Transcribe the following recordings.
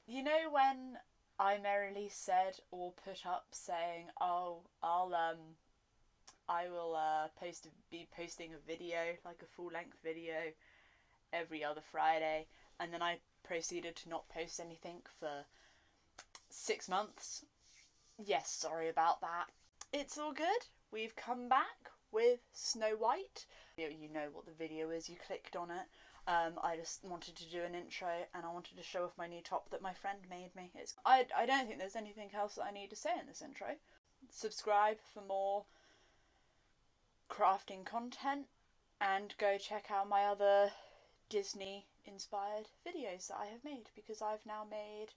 You know when I merrily said or put up saying, "Oh, I will be posting a video, like a full length video, every other Friday," and then I proceeded to not post anything for 6 months. Yes, sorry about that. It's all good. We've come back with Snow White. You know what the video is, you clicked on it. I just wanted to do an intro and I wanted to show off my new top that my friend made me. I don't think there's anything else that I need to say in this intro. Subscribe for more crafting content and go check out my other Disney inspired videos that I have made, because I've now made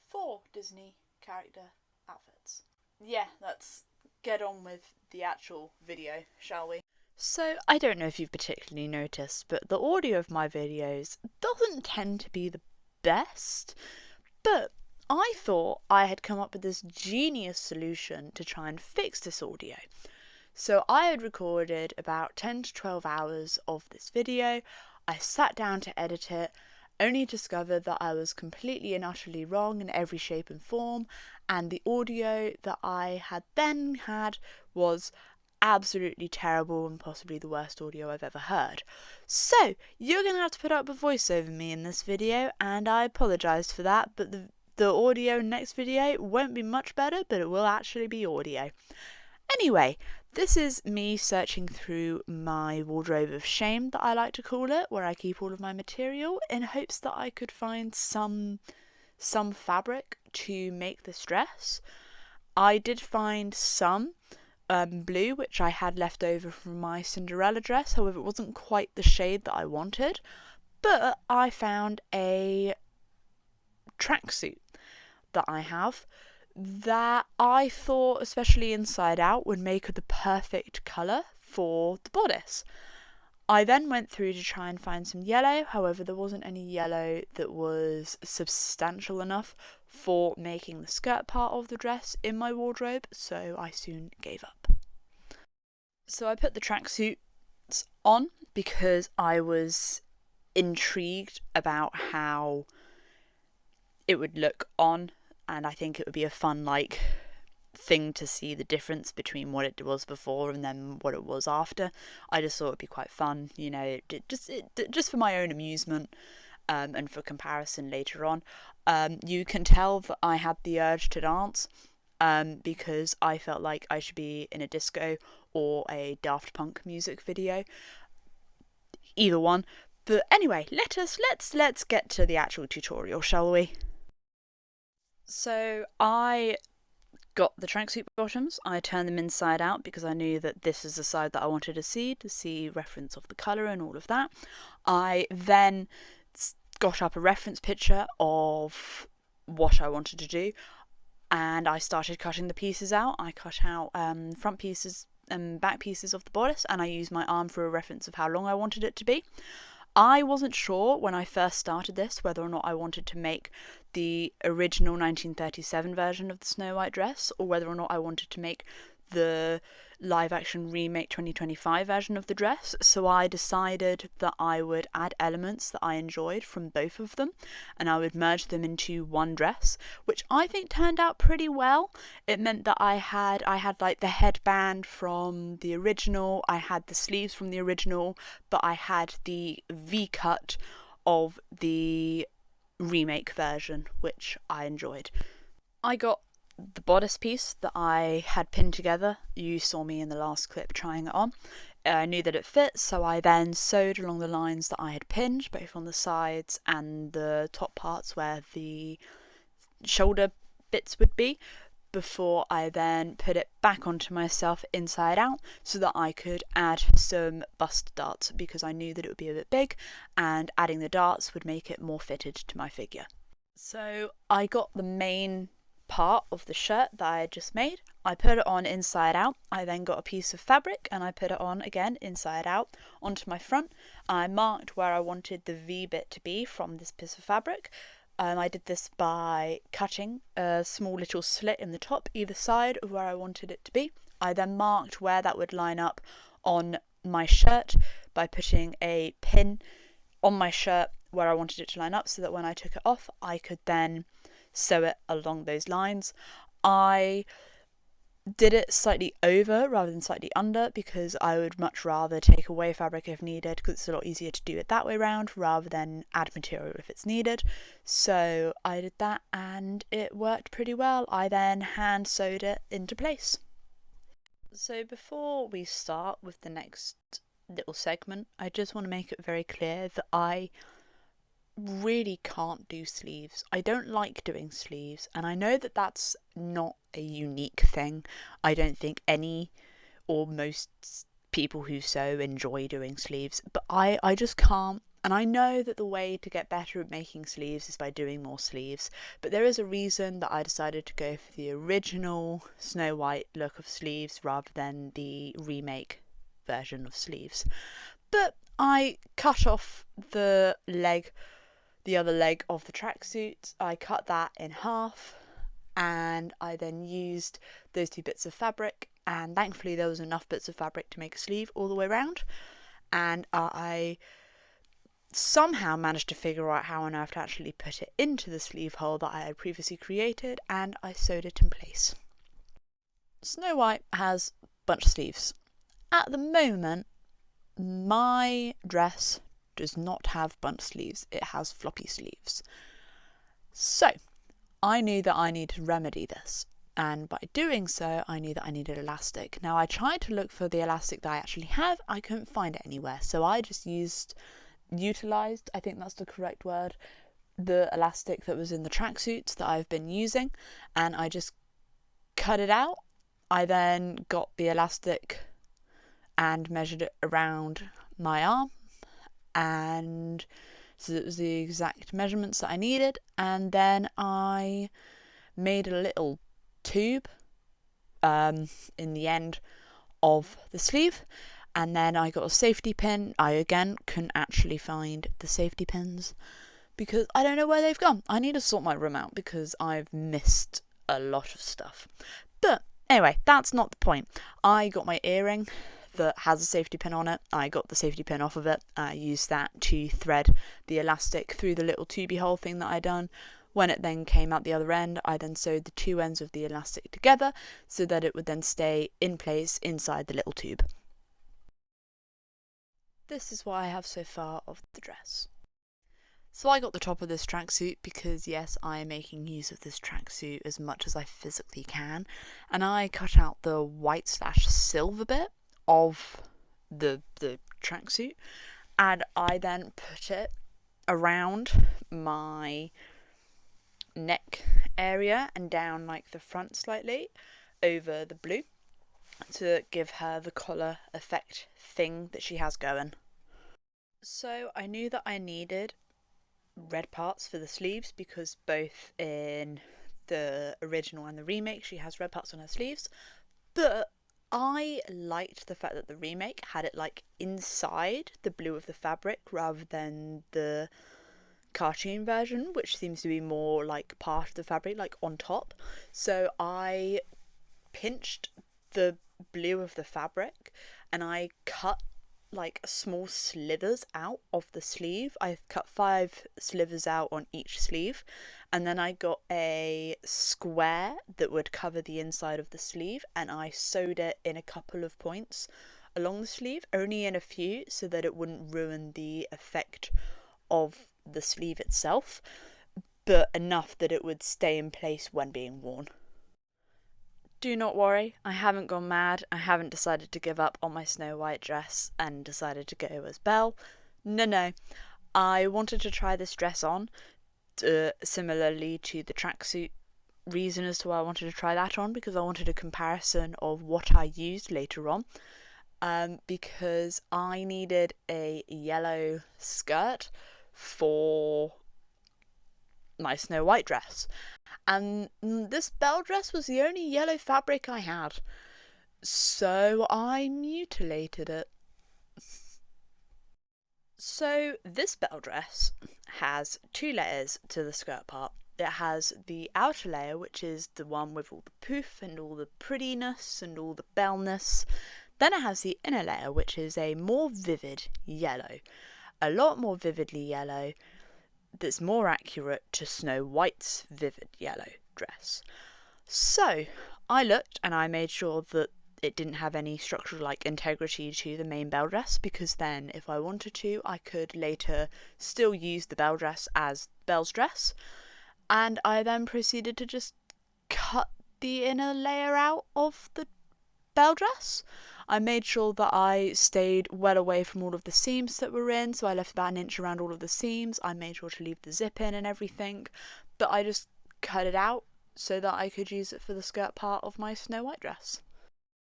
4 Disney character outfits. Yeah, let's get on with the actual video, shall we? So, I don't know if you've particularly noticed, but the audio of my videos doesn't tend to be the best, but I thought I had come up with this genius solution to try and fix this audio. So I had recorded about 10 to 12 hours of this video. I sat down to edit it, only discovered that I was completely and utterly wrong in every shape and form, and the audio that I had then had was absolutely terrible and possibly the worst audio I've ever heard. So you're going to have to put up a voice over me in this video, and I apologise for that, but the audio next video won't be much better, but it will actually be audio. Anyway, this is me searching through my wardrobe of shame, that I like to call it, where I keep all of my material, in hopes that I could find some fabric to make this dress. I did find some blue, which I had left over from my Cinderella dress, however it wasn't quite the shade that I wanted, but I found a tracksuit that I have that I thought, especially inside out, would make the perfect colour for the bodice. I then went through to try and find some yellow, however there wasn't any yellow that was substantial enough for making the skirt part of the dress in my wardrobe, so I soon gave up. So I put the tracksuits on because I was intrigued about how it would look on, and I think it would be a fun thing to see the difference between what it was before and then what it was after. I just thought it'd be quite fun, just for my own amusement, and for comparison later on. You can tell that I had the urge to dance, because I felt like I should be in a disco or a Daft Punk music video, either one. But anyway, let's get to the actual tutorial, shall we? So I got the tracksuit bottoms. I turned them inside out because I knew that this is the side that I wanted to see reference of the colour and all of that. I then got up a reference picture of what I wanted to do, and I started cutting the pieces out. I cut out front pieces and back pieces of the bodice, and I used my arm for a reference of how long I wanted it to be. I wasn't sure when I first started this whether or not I wanted to make the original 1937 version of the Snow White dress, or whether or not I wanted to make the live action remake 2025 version of the dress. So I decided that I would add elements that I enjoyed from both of them, and I would merge them into one dress, which I think turned out pretty well. It meant that I had like the headband from the original, I had the sleeves from the original, but I had the V-cut of the remake version, which I enjoyed. I got the bodice piece that I had pinned together. You saw me in the last clip trying it on. I knew that it fit, so I then sewed along the lines that I had pinned, both on the sides and the top parts where the shoulder bits would be, before I then put it back onto myself inside out so that I could add some bust darts, because I knew that it would be a bit big and adding the darts would make it more fitted to my figure. So I got the main part of the shirt that I had just made. I put it on inside out. I then got a piece of fabric and I put it on again inside out onto my front. I marked where I wanted the V bit to be from this piece of fabric. I did this by cutting a small little slit in the top either side of where I wanted it to be. I then marked where that would line up on my shirt by putting a pin on my shirt where I wanted it to line up so that when I took it off, I could then sew it along those lines. I did it slightly over rather than slightly under because I would much rather take away fabric if needed, because it's a lot easier to do it that way around rather than add material if it's needed. So I did that and it worked pretty well. I then hand sewed it into place. So before we start with the next little segment, I just want to make it very clear that I really can't do sleeves. I don't like doing sleeves, and I know that that's not a unique thing. I don't think any or most people who sew enjoy doing sleeves, but I just can't. And I know that the way to get better at making sleeves is by doing more sleeves, but there is a reason that I decided to go for the original Snow White look of sleeves rather than the remake version of sleeves. But I cut off the other leg of the tracksuit. I cut that in half, and I then used those two bits of fabric, and thankfully there was enough bits of fabric to make a sleeve all the way around, and I somehow managed to figure out how on earth to actually put it into the sleeve hole that I had previously created, and I sewed it in place. Snow White has bunch sleeves. At the moment, my dress does not have bunch sleeves, it has floppy sleeves. So I knew that I needed to remedy this, and by doing so I knew that I needed elastic. Now I tried to look for the elastic that I actually have, I couldn't find it anywhere, so I just utilised, I think that's the correct word, the elastic that was in the tracksuits that I've been using, and I just cut it out. I then got the elastic and measured it around my arm, and so it was the exact measurements that I needed, and then I made a little tube in the end of the sleeve, and then I got a safety pin. I again couldn't actually find the safety pins because I don't know where they've gone. I need to sort my room out because I've missed a lot of stuff. But anyway, that's not the point. I got my earring that has a safety pin on it. I got the safety pin off of it. I used that to thread the elastic through the little tubey hole thing that I done. When it then came out the other end, I then sewed the two ends of the elastic together so that it would then stay in place inside the little tube. This is what I have so far of the dress. So I got the top of this tracksuit because yes, I am making use of this tracksuit as much as I physically can, and I cut out the white/silver bit of the tracksuit, and I then put it around my neck area and down like the front slightly over the blue to give her the collar effect thing that she has going. So I knew that I needed red parts for the sleeves because both in the original and the remake she has red parts on her sleeves, but I liked the fact that the remake had it like inside the blue of the fabric rather than the cartoon version, which seems to be more like part of the fabric, like on top. So I pinched the blue of the fabric and I cut like small slivers out of the sleeve. I cut 5 slivers out on each sleeve, and then I got a square that would cover the inside of the sleeve, and I sewed it in a couple of points along the sleeve, only in a few so that it wouldn't ruin the effect of the sleeve itself, but enough that it would stay in place when being worn. Do not worry, I haven't gone mad. I haven't decided to give up on my Snow White dress and decided to go as Belle. No. I wanted to try this dress on, similarly to the tracksuit. Reason as to why I wanted to try that on, because I wanted a comparison of what I used later on. Because I needed a yellow skirt for my Snow White dress, and this Belle dress was the only yellow fabric I had, so I mutilated it. So this Belle dress has 2 layers to the skirt part. It has the outer layer, which is the one with all the poof and all the prettiness and all the Belle-ness. Then it has the inner layer, which is a more vivid yellow, a lot more vividly yellow, that's more accurate to Snow White's vivid yellow dress. So I looked and I made sure that it didn't have any structural integrity to the main bell dress, because then if I wanted to, I could later still use the bell dress as Belle's dress. And I then proceeded to just cut the inner layer out of the bell dress. I made sure that I stayed well away from all of the seams that were in, so I left about an inch around all of the seams. I made sure to leave the zip in and everything, but I just cut it out so that I could use it for the skirt part of my Snow White dress.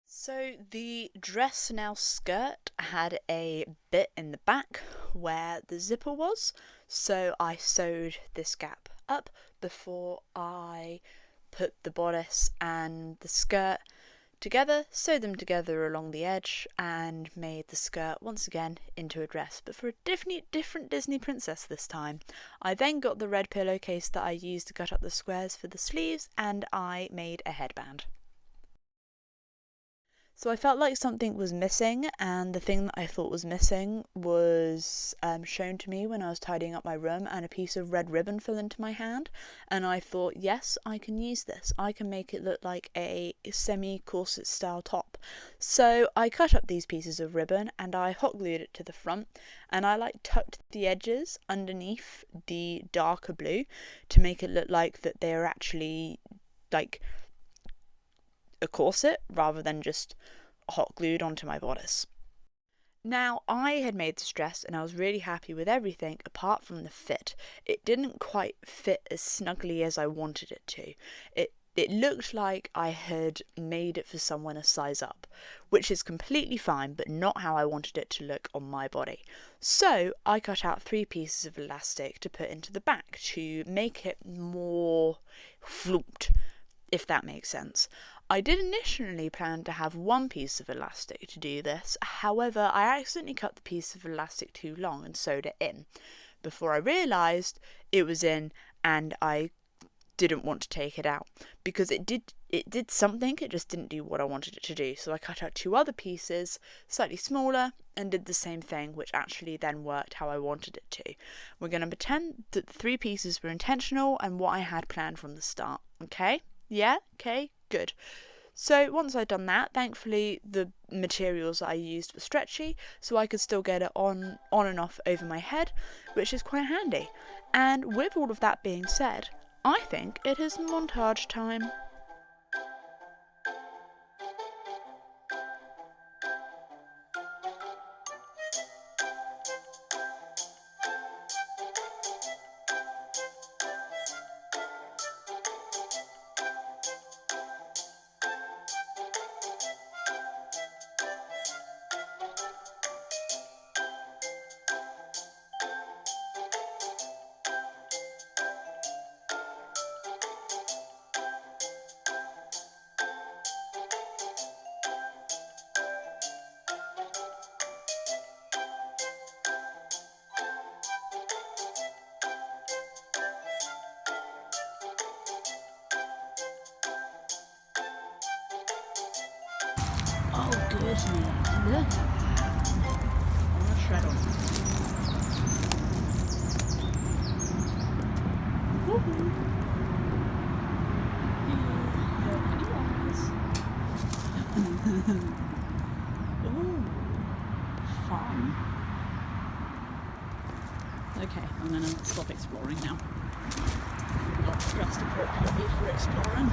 So the dress now skirt had a bit in the back where the zipper was, so I sewed this gap up before I put the bodice and the skirt together, sewed them together along the edge, and made the skirt once again into a dress, but for a different Disney princess this time. I then got the red pillowcase that I used to cut up the squares for the sleeves, and I made a headband. So I felt like something was missing, and the thing that I thought was missing was shown to me when I was tidying up my room, and a piece of red ribbon fell into my hand, and I thought, yes, I can use this. I can make it look like a semi-corset style top. So I cut up these pieces of ribbon and I hot glued it to the front, and I tucked the edges underneath the darker blue to make it look like that they are actually a corset rather than just hot glued onto my bodice. Now, I had made this dress and I was really happy with everything apart from the fit. It didn't quite fit as snugly as I wanted it to. It looked like I had made it for someone a size up, which is completely fine, but not how I wanted it to look on my body. So I cut out 3 pieces of elastic to put into the back to make it more flooped, if that makes sense. I did initially plan to have 1 piece of elastic to do this, however I accidentally cut the piece of elastic too long and sewed it in before I realised it was in, and I didn't want to take it out because it did something, it just didn't do what I wanted it to do. So I cut out 2 other pieces, slightly smaller, and did the same thing, which actually then worked how I wanted it to. We're going to pretend that the 3 pieces were intentional and what I had planned from the start, okay? Yeah? Okay, good. So once I'd done that, thankfully the materials that I used were stretchy, so I could still get it on and off over my head, which is quite handy. And with all of that being said, I think it is montage time. Oh goodness, look at that. I want to shred on that. Ooh, fun. Okay, I'm going to stop exploring now. Not dressed appropriately for exploring.